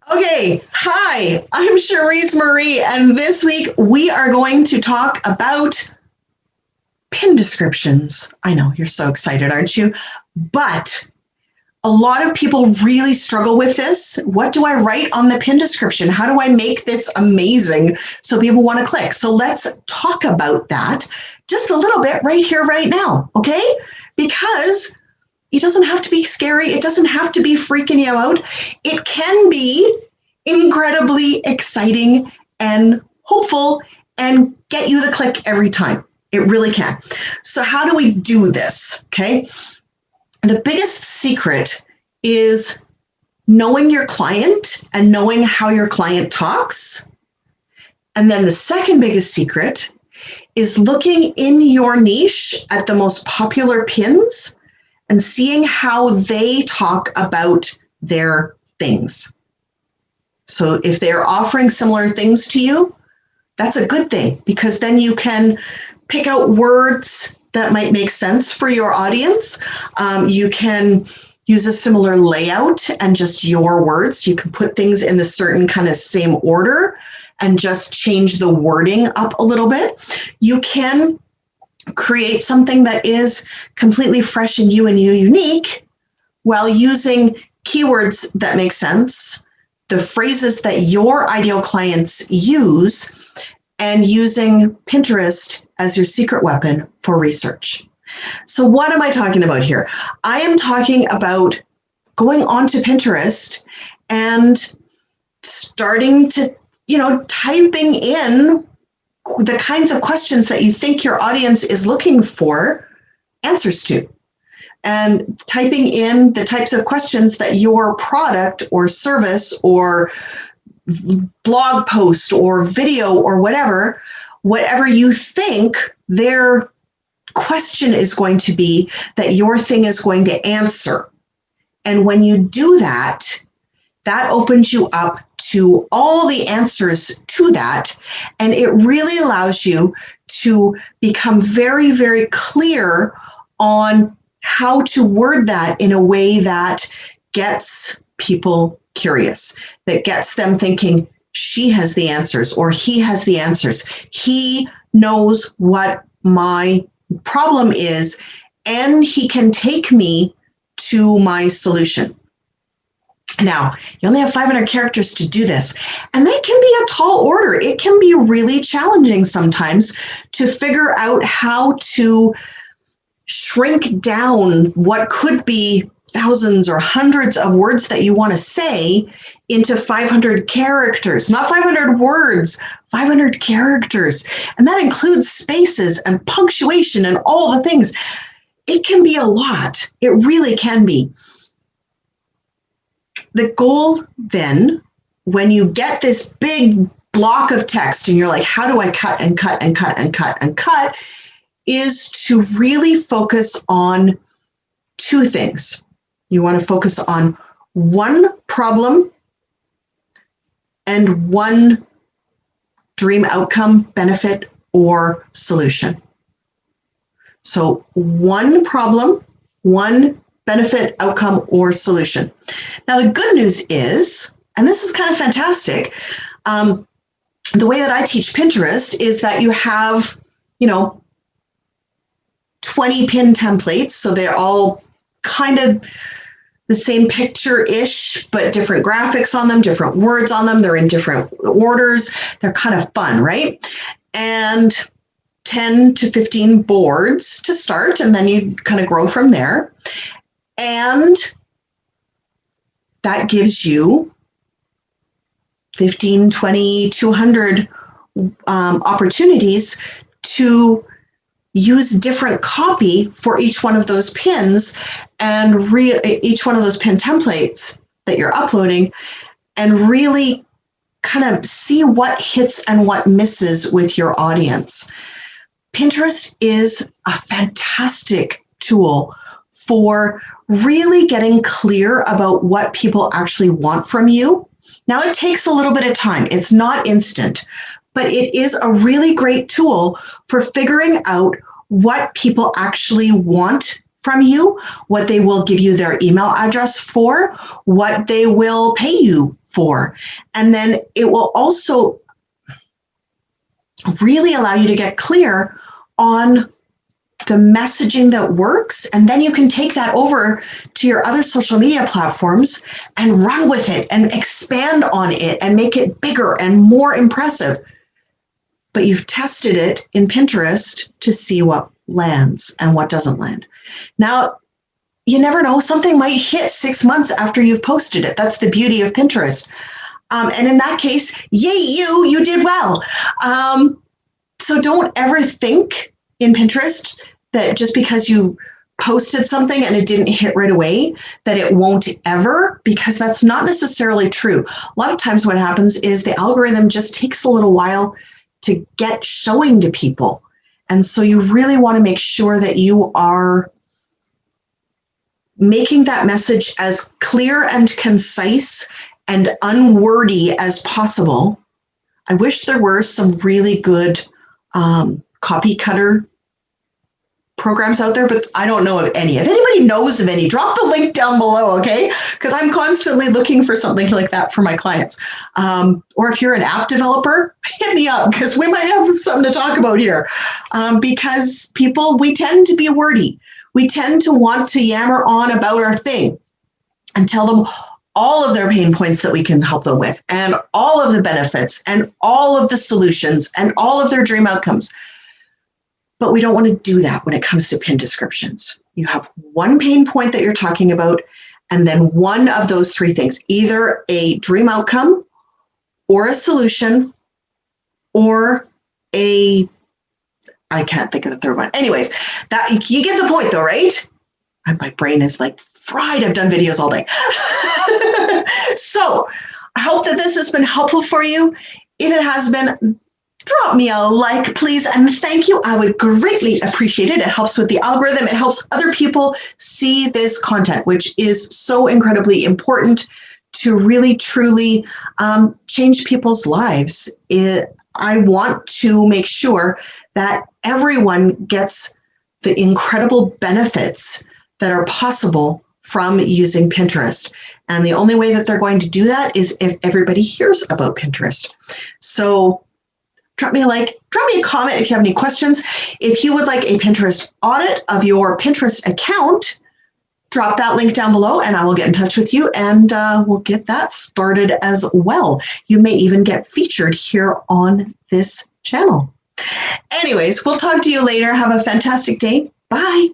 Okay, hi, I'm Cherise Marie, and this week we are going to talk about pin descriptions. I know, you're so excited, aren't you? But a lot of people really struggle with this. What do I write on the pin description? How do I make this amazing so people want to click? So let's talk about that just a little bit right here, right now, okay? Because it doesn't have to be scary. It doesn't have to be freaking you out. It can be incredibly exciting and hopeful and get you the click every time. It really can. So how do we do this? Okay. The biggest secret is knowing your client and knowing how your client talks. And then the second biggest secret is looking in your niche at the most popular pins and seeing how they talk about their things. So if they're offering similar things to you, that's a good thing, because then you can pick out words that might make sense for your audience. You can use a similar layout and just your words. You can put things in a certain kind of same order and just change the wording up a little bit. You can create something that is completely fresh and you unique while using keywords that make sense, the phrases that your ideal clients use, and using Pinterest as your secret weapon for research. So what am I talking about here? I am talking about going onto Pinterest and starting to, typing in the kinds of questions that you think your audience is looking for answers to, and typing in the types of questions that your product or service or blog post or video or whatever you think their question is going to be, that your thing is going to answer. And when you do that, that opens you up to all the answers to that. And it really allows you to become very, very clear on how to word that in a way that gets people curious, that gets them thinking, she has the answers or he has the answers. He knows what my problem is and he can take me to my solution. Now, you only have 500 characters to do this, and that can be a tall order. It can be really challenging sometimes to figure out how to shrink down what could be thousands or hundreds of words that you want to say into 500 characters, not 500 words, 500 characters. And that includes spaces and punctuation and all the things. It can be a lot. It really can be. The goal then, when you get this big block of text and you're like, how do I cut and cut and cut and cut and cut, is to really focus on two things. You want to focus on one problem and one dream outcome, benefit, or solution. So one problem, one benefit, outcome, or solution. Now, the good news is, and this is kind of fantastic, the way that I teach Pinterest is that you have, 20 pin templates. So they're all kind of the same picture-ish, but different graphics on them, different words on them. They're in different orders. They're kind of fun, right? And 10 to 15 boards to start, and then you kind of grow from there. And that gives you 15, 20, 200 opportunities to use different copy for each one of those pins and each one of those pin templates that you're uploading, and really kind of see what hits and what misses with your audience. Pinterest is a fantastic tool for really getting clear about what people actually want from you. Now, it takes a little bit of time. It's not instant, but it is a really great tool for figuring out what people actually want from you, what they will give you their email address for, what they will pay you for. And then it will also really allow you to get clear on the messaging that works. And then you can take that over to your other social media platforms and run with it and expand on it and make it bigger and more impressive. But you've tested it in Pinterest to see what lands and what doesn't land. Now, you never know, something might hit 6 months after you've posted it. That's the beauty of Pinterest. And in that case, yay, you did well. So don't ever think in Pinterest that just because you posted something and it didn't hit right away, that it won't ever, because that's not necessarily true. A lot of times what happens is the algorithm just takes a little while to get showing to people. And so you really want to make sure that you are making that message as clear and concise and unwordy as possible. I wish there were some really good copy cutter programs out there, but I don't know of any. If anybody knows of any, drop the link down below, okay? Because I'm constantly looking for something like that for my clients. Or if you're an app developer, hit me up, because we might have something to talk about here. Because people, we tend to be wordy. We tend to want to yammer on about our thing and tell them all of their pain points that we can help them with, and all of the benefits, and all of the solutions, and all of their dream outcomes. But we don't want to do that when it comes to pin descriptions. You have one pain point that you're talking about, and then one of those three things, either a dream outcome or a solution or I can't think of the third one. Anyways, that you get the point though, right? And my brain is like fried. I've done videos all day. So I hope that this has been helpful for you. If it has been, drop me a like, please, and thank you. I would greatly appreciate it. It helps with the algorithm. It helps other people see this content, which is so incredibly important to really, truly change people's lives. I want to make sure that everyone gets the incredible benefits that are possible from using Pinterest. And the only way that they're going to do that is if everybody hears about Pinterest. So drop me a like, drop me a comment if you have any questions. If you would like a Pinterest audit of your Pinterest account, drop that link down below and I will get in touch with you, and we'll get that started as well. You may even get featured here on this channel. Anyways, we'll talk to you later. Have a fantastic day. Bye.